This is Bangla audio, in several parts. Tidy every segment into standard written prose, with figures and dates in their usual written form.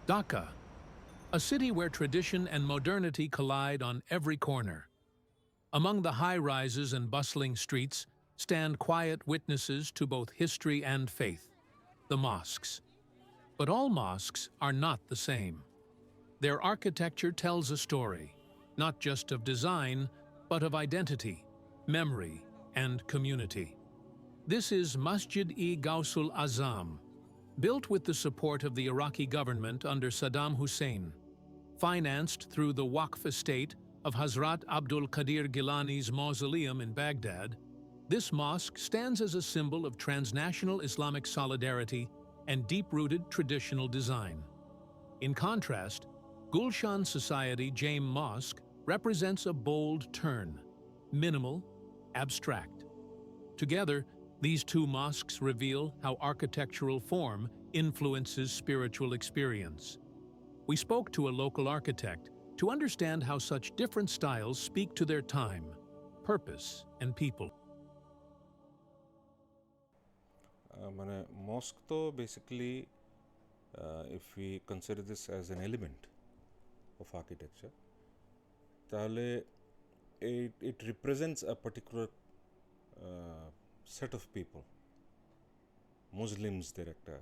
Dhaka, a city where tradition and modernity collide on every corner. Among the high-rises and bustling streets stand quiet witnesses to both history and faith, the mosques. But all mosques are not the same. Their architecture tells a story, not just of design, but of identity, memory, and community. This is Masjid-e-Ghawsul Azam, built with the support of the Iraqi government under Saddam Hussein, financed through the Waqf estate of Hazrat Abdul Qadir Gilani's mausoleum in Baghdad. This mosque stands as a symbol of transnational Islamic solidarity and deep-rooted traditional design. In contrast, Gulshan Society Jame Mosque represents a bold turn, minimal, abstract. Together, these two mosques reveal how architectural form influences spiritual experience. We spoke to a local architect to understand how such different styles speak to their time, purpose, and people. Mosque to basically, if we consider this as an element of architecture, it represents a particular set of people. Muslims, they're একটা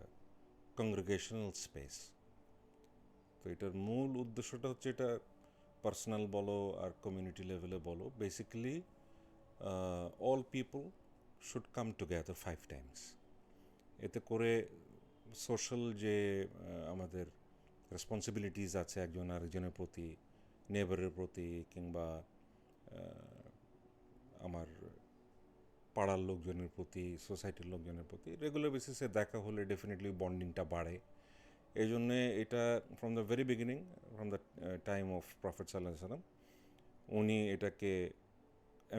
congregational space. তো এটার মূল উদ্দেশ্যটা হচ্ছে এটা পার্সোনাল বলো আর কমিউনিটি লেভেলে বলো, basically all people should come together 5 times. এতে করে সোশ্যাল যে আমাদের রেসপন্সিবিলিটিস আছে একজন আরেকজনের প্রতি, নেবারের প্রতি, কিংবা আমার পাড়ার লোকজনের প্রতি, সোসাইটির লোকজনের প্রতি রেগুলার বেসিসে দেখা হলে ডেফিনেটলি বন্ডিংটা বাড়ে। এই জন্যে এটা from the very beginning, from the time of prophet সাল্লাল্লাহু আলাইহি ওয়াসাল্লাম, উনি এটাকে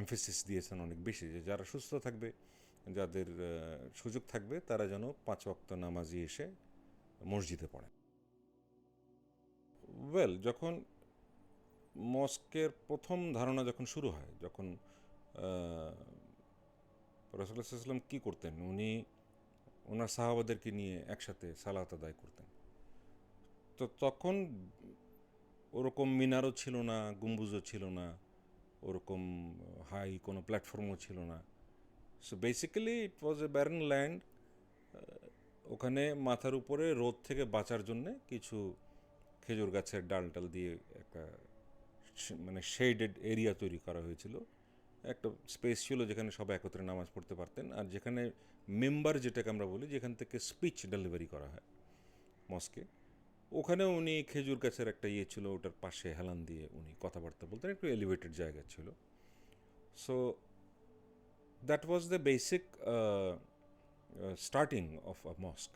এমফেসিস দিয়েছেন অনেক বেশি, যে যারা সুস্থ থাকবে, যাদের সুযোগ থাকবে, তারা যেন 5 ওয়াক্ত নামাজি এসে মসজিদে পড়ে। ওয়েল, যখন মস্কের প্রথম ধারণা যখন শুরু হয়, যখন রাসূলুল্লাহ সাল্লাল্লাহু আলাইহি ওয়াসাল্লাম কী করতেন, উনি ওনার সাহাবাদেরকে নিয়ে একসাথে সালাত আদায় করতেন। তো তখন ওরকম মিনারও ছিল না, গম্বুজও ছিল না, ওরকম হাই কোনো প্ল্যাটফর্মও ছিল না। সো বেসিক্যালি ইট ওয়াজ এ ব্যারেন ল্যান্ড। ওখানে মাথার উপরে রোদ থেকে বাঁচার জন্যে কিছু খেজুর গাছের ডাল দিয়ে একটা মানে শেডেড এরিয়া তৈরি করা হয়েছিল। একটা স্পেস ছিল যেখানে সবাই একত্রে নামাজ পড়তে পারতেন, আর যেখানে মেম্বার যেটাকে আমরা বলি, যেখান থেকে স্পিচ ডেলিভারি করা হয় মস্কে, ওখানে উনি খেজুর গাছের একটা ইয়ে ছিল, ওটার পাশে হেলান দিয়ে উনি কথাবার্তা বলতেন, একটু এলিভেটেড জায়গা ছিল। So that was the basic starting of a mosque.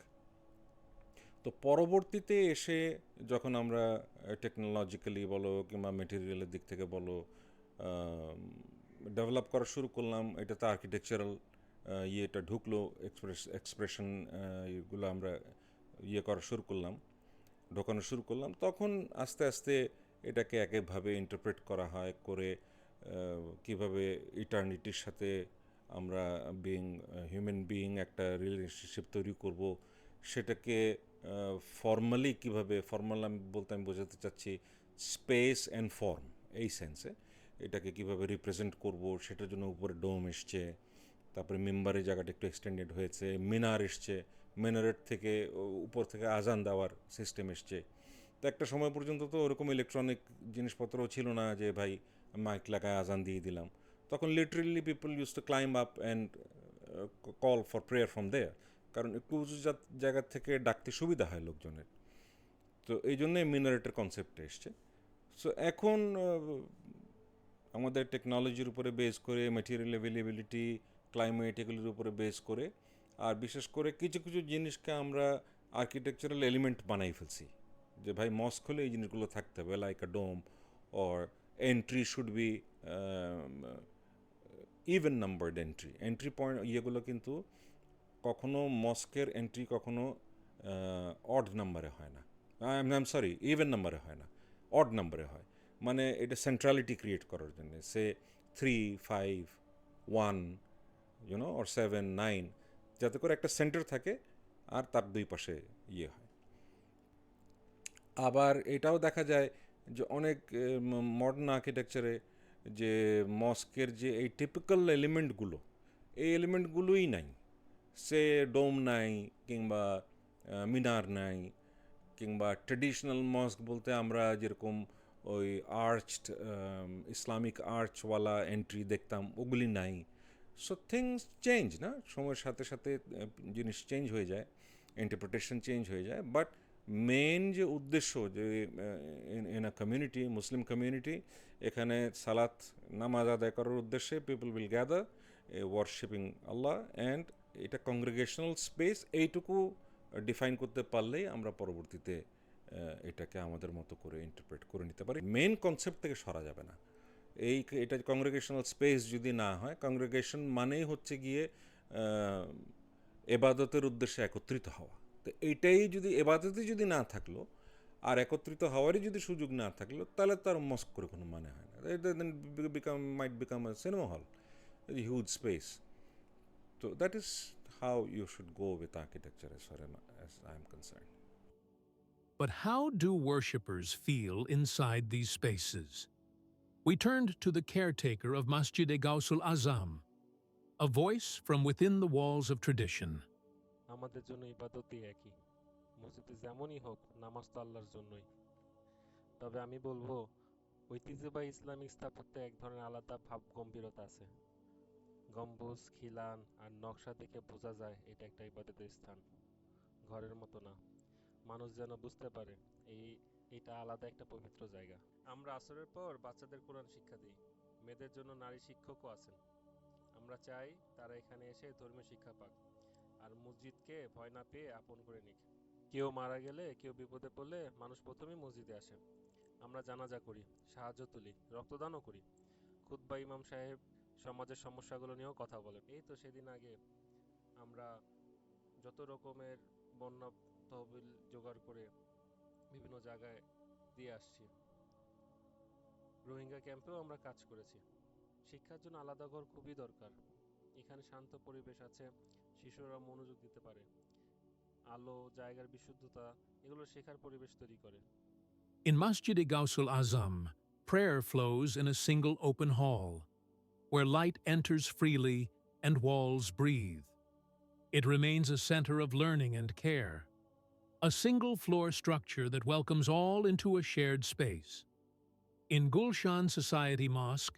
তো পরবর্তীতে এসে যখন আমরা টেকনোলজিক্যালি বলো কিংবা মেটেরিয়ালের দিক থেকে বলো ডেভেলপ করা শুরু করলাম, এটাতে আর্কিটেকচারাল ইয়েটা ঢুকলো, এক্সপ্রেশন এগুলো আমরা করা শুরু করলাম, ঢোকানো শুরু করলাম, তখন আস্তে আস্তে এটাকে একভাবে ইন্টারপ্রেট করা হয় করে কিভাবে ইটার্নিটির সাথে আমরা হিউম্যান বিইং একটা রিলেশনশিপ তৈরি করব, সেটাকে ফর্মালি কীভাবে, ফর্মাল আমি বোঝাতে চাচ্ছি স্পেস অ্যান্ড ফর্ম, এই সেন্সে এটাকে কীভাবে রিপ্রেজেন্ট করব, সেটার জন্য উপরে ডোম এসছে, তারপরে মেম্বারের জায়গাটা একটু এক্সটেন্ডেড হয়েছে, মিনার এসছে, মিনারের থেকে উপর থেকে আজান দেওয়ার সিস্টেম এসছে। তো একটা সময় পর্যন্ত তো ওরকম ইলেকট্রনিক জিনিসপত্রও ছিল না যে ভাই মাইক লাগায় আজান দিয়ে দিলাম। তখন literally people use to climb up and call for prayer from there, কারণ একটু উঁচু জায়গার থেকে ডাকতে সুবিধা হয় লোকজনের। তো এই জন্যই মিনারেটের কনসেপ্টটা এসছে। সো এখন আমাদের টেকনোলজির উপরে বেস করে, ম্যাটেরিয়াল অ্যাভেলেবিলিটি, ক্লাইমেট, এগুলির উপরে বেস করে, আর বিশেষ করে কিছু কিছু জিনিসকে আমরা আর্কিটেকচারাল এলিমেন্ট বানাই ফেলছি, যে ভাই মস্ক হলে এই জিনিসগুলো থাকতে হবে, like a dome or entry should be even numbered entry point. ইয়েগুলো কিন্তু কখনো মস্কের এন্ট্রি কখনো অড নাম্বারে হয় না, আই এম সরি, ইভেন নাম্বারে হয় না, অড নাম্বারে হয়। মানে এটা সেন্ট্রালিটি ক্রিয়েট করার জন্য, সে 3, 5, 1 অর 7, 9, যাতে করে একটা সেন্টার থাকে আর তার দুই পাশে ইয়ে হয়। আবার এটাও দেখা যায় যে অনেক মডার্ন আর্কিটেকচারে যে মস্কের যে এই টিপিক্যাল এলিমেন্টগুলো, এই এলিমেন্টগুলোই নাই। সে ডোম নাই, কিংবা মিনার নাই, কিংবা ট্রেডিশনাল মস্ক বলতে আমরা যেরকম ওই আর্চড ইসলামিক আর্চওয়ালা এন্ট্রি দেখতাম, ওগুলি নাই। সো থিংস চেঞ্জ, না, সময়ের সাথে সাথে জিনিস চেঞ্জ হয়ে যায়, ইন্টারপ্রিটেশন চেঞ্জ হয়ে যায়। বাট মেন যে উদ্দেশ্য যে in a community, Muslim community, এখানে সালাত নামাজ আদায় করার উদ্দেশ্যে people will gather worshipping Allah, and এটা কংগ্রেগেশনাল স্পেস, এইটুকু ডিফাইন করতে পারলেই আমরা পরবর্তীতে এটাকে আমাদের মতো করে ইন্টারপ্রেট করে নিতে পারি। মেন কনসেপ্ট থেকে সরা যাবে না। এটা কংগ্রেগেশনাল স্পেস যদি না হয়, কংগ্রেগেশন মানেই হচ্ছে গিয়ে এবাদতের উদ্দেশ্যে একত্রিত হওয়া। তো এইটাই যদি এবাদতই যদি না থাকলো, আর একত্রিত হওয়ারই যদি সুযোগ না থাকলো, তাহলে তার মস্ক করে কোনো মানে হয় না। Might become a cinema hall, huge space. So that is how you should go with architecture as far as I am concerned. But how do worshippers feel inside these spaces? We turned to the caretaker of Masjid-e Gausul Azam, a voice from within the walls of tradition. আমাদের জন্য ইবাদতই একই, মসজিদে যেমনই হোক, নামাজ তো আল্লাহর জন্যই। তবে আমি বলবো, ঐতিহ্যবাহী ইসলামিক স্থাপত্যে এক ধরনের আলাদা ভাব গম্ভীরতা আছে। গম্বুজ, খিলান আর নকশা দেখে বোঝা যায় এটা একটা ইবাদতের স্থান, ঘরের মতো না। মানুষ যেন বুঝতে পারে এটা আলাদা একটা পবিত্র জায়গা। আমরা আসরের পর বাচ্চাদের কোরআন শিক্ষা দিই, মেয়েদের জন্য নারী শিক্ষকও আছেন। আমরা চাই তারা এখানে এসে ধর্মীয় শিক্ষা পাক, আর মসজিদকে ভয় না পেয়ে আপন করে নিক। কেউ মারা গেলে, কেউ বিপদে পড়লে মানুষ প্রথমেই মসজিদে আসে। আমরা জানাজা করি, সাহায্য তুলি, রক্তদানও করি। খুতবা ইমাম সাহেব সমাজের সমস্যাগুলো নিয়েও কথা বলেন। এই তো সেদিন আগে আমরা যত রকমের বন্যা তহবিল জোগাড় করে বিভিন্ন জায়গায় দিয়ে আসছি। রোহিঙ্গা ক্যাম্পেও আমরা কাজ করেছি। শিক্ষার জন্য আলাদা ঘর খুবই দরকার। এখানে শান্ত পরিবেশ আছে, শিশুরা মনোযোগ দিতে পারে। আলো, জায়গার বিশুদ্ধতা, এগুলো শেখার পরিবেশ তৈরি করে। In Masjid-e Gausul Azam, prayer flows in a single open hall, where light enters freely and walls breathe. It remains a center of learning and care, a single-floor structure that welcomes all into a shared space. In Gulshan Society Mosque,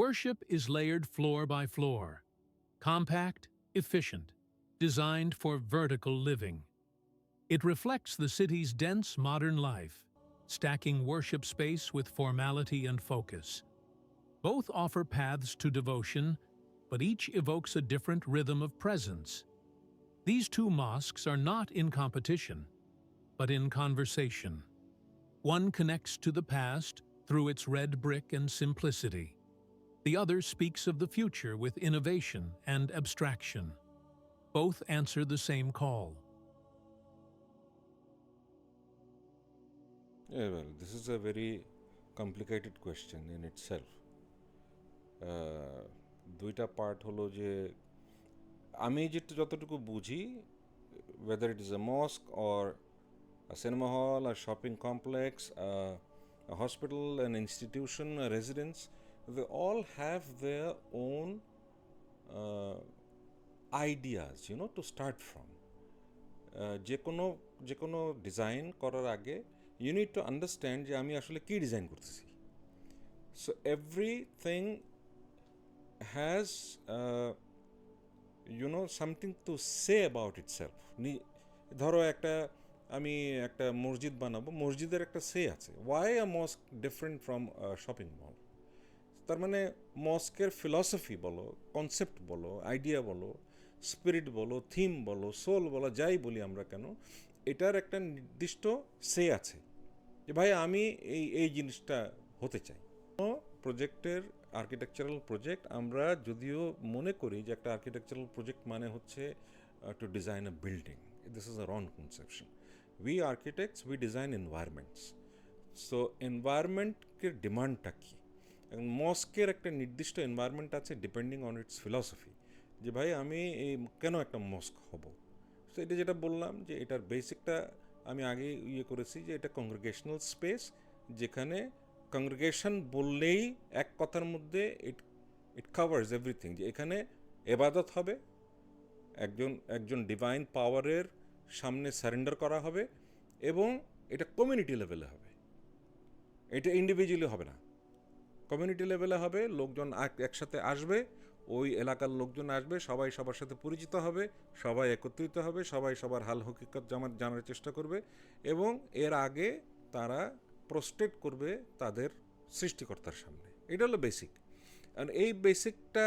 worship is layered floor by floor, compact, efficient, designed for vertical living. It reflects the city's dense modern life, stacking worship space with formality and focus. Both offer paths to devotion, but each evokes a different rhythm of presence. These two mosques are not in competition, but in conversation. One connects to the past through its red brick and simplicity. The other speaks of the future with innovation and abstraction. Both answer the same call. Yeah, well, this is a very complicated question in itself. দুইটা পার্ট হলো যে আমি যেটা যতটুকু বুঝি, whether it is a mosque or a cinema hall, a shopping complex, a hospital, an institution, a residence, they all have their own ideas, to start from. যে কোনো ডিজাইন করার আগে ইউ নিড টু আন্ডারস্ট্যান্ড যে আমি আসলে কী ডিজাইন করতেছি। So everything has something to say about itself. ধরো আমি একটা মসজিদ বানাবো, মসজিদের একটা সে আছে। Why a mosque different from shopping mall? তার মানে মস্কের ফিলসফি বলো, কনসেপ্ট বলো, আইডিয়া বলো, স্পিরিট বলো, থিম বলো, সোল বলো, যাই বলি আমরা কেন, এটার একটা নির্দিষ্ট সে আছে যে ভাই আমি এই জিনিসটা হতে চাই। প্রজেক্টের আর্কিটেকচারাল প্রজেক্ট আমরা যদিও মনে করি যে একটা আর্কিটেকচারাল প্রজেক্ট মানে হচ্ছে to design a building, this is a wrong conception. We architects we design environments. So এনভায়রনমেন্টের ডিমান্ডটা কী? এবং মস্কের একটা নির্দিষ্ট এনভায়রনমেন্ট আছে ডিপেন্ডিং অন ইটস ফিলসফি, যে ভাই আমি কেন একটা মস্ক হব। সো এটা যেটা বললাম যে এটার বেসিকটা আমি আগে করেছি যে এটা কংগ্রেগেশনাল স্পেস, যেখানে কংগ্রেগেশন বললেই এক কথার মধ্যে ইট ইট কাভার্স এভরিথিং, যে এখানে এবাদত হবে, একজন ডিভাইন পাওয়ারের সামনে সারেন্ডার করা হবে, এবং এটা কমিউনিটি লেভেলে হবে, এটা ইন্ডিভিজুয়ালি হবে না, কমিউনিটি লেভেলে হবে। লোকজন একসাথে আসবে, ওই এলাকার লোকজন আসবে, সবাই সবার সাথে পরিচিত হবে, সবাই একত্রিত হবে, সবাই সবার হাল হকিকত জানার চেষ্টা করবে, এবং এর আগে তারা প্রস্টেট করবে তাদের সৃষ্টিকর্তার সামনে। এটা হলো বেসিক। আর এই বেসিকটা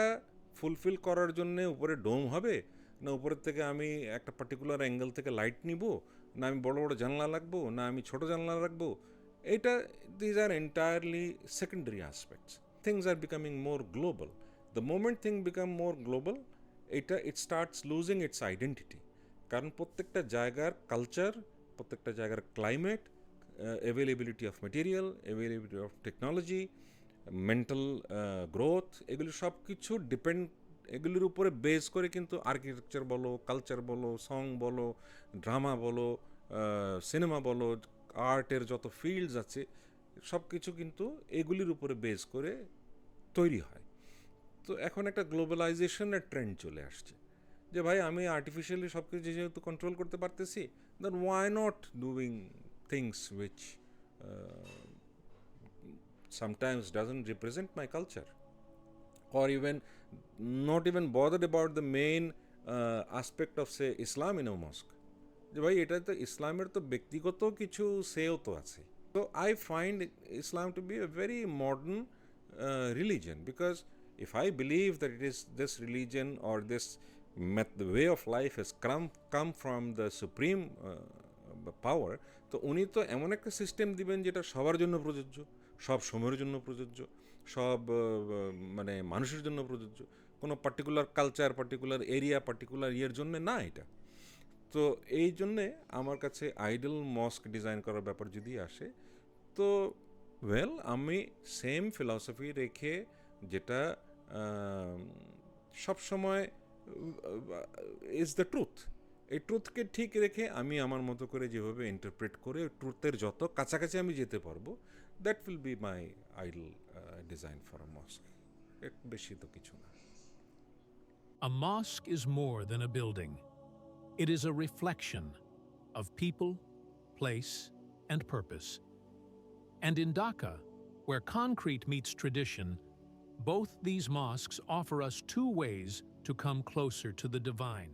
ফুলফিল করার জন্য উপরে ডোম হবে, না উপরের থেকে আমি একটা পার্টিকুলার অ্যাঙ্গেল থেকে লাইট নিব, না আমি বড় বড় জানলা রাখবো, না আমি ছোট জানলা রাখবো, এটা these are entirely secondary aspects. Things are becoming more global. The moment things become more global, it starts losing its identity. কারণ প্রত্যেকটা জায়গার কালচার, প্রত্যেকটা জায়গার climate, availability of material, availability of technology, mental growth, এগুলো সব কিছু এগুলির উপরে বেস করে কিন্তু আর্কিটেকচার বলো, কালচার বলো, সং বলো, ড্রামা বলো, সিনেমা বলো, আর্টের যত ফিল্ডস আছে সব কিছু কিন্তু এগুলির উপরে বেস করে তৈরি হয়। তো এখন একটা গ্লোবালাইজেশনের ট্রেন্ড চলে আসছে, যে ভাই আমি আর্টিফিশিয়ালি সব কিছু যেহেতু কন্ট্রোল করতে পারতেছি, then why not doing things which sometimes doesn't represent my culture, or even not even bothered about the main aspect of say Islam in a mosque, যে ভাই এটা তো ইসলামের তো ব্যক্তিগত কিছু সেও তো আছে। তো I find Islam to be a very modern religion, because if I believe that it is this religion or this the way of life has come from the supreme power, তো উনি তো এমন একটা সিস্টেম দিবেন যেটা সবার জন্য প্রযোজ্য, সব সময়ের জন্য প্রযোজ্য, সব মানে মানুষের জন্য প্রযোজ্য, কোনো particular culture, particular area, particular ইয়ের জন্য না এটা। তো এই জন্যে আমার কাছে আইডল মস্ক ডিজাইন করার ব্যাপার যদি আসে, তো আমি সেম ফিলসফি রেখে, যেটা সবসময় ইজ দ্য ট্রুথ, এই ট্রুথকে ঠিক রেখে আমি আমার মতো করে যেভাবে ইন্টারপ্রেট করে ট্রুথের যত কাছাকাছি আমি যেতে পারবো, that will be my idol design for a mosque. এর বেশি তো কিছু না। A mosque is more than a building. It is a reflection of people, place, and purpose. And in Dhaka, where concrete meets tradition, both these mosques offer us two ways to come closer to the divine.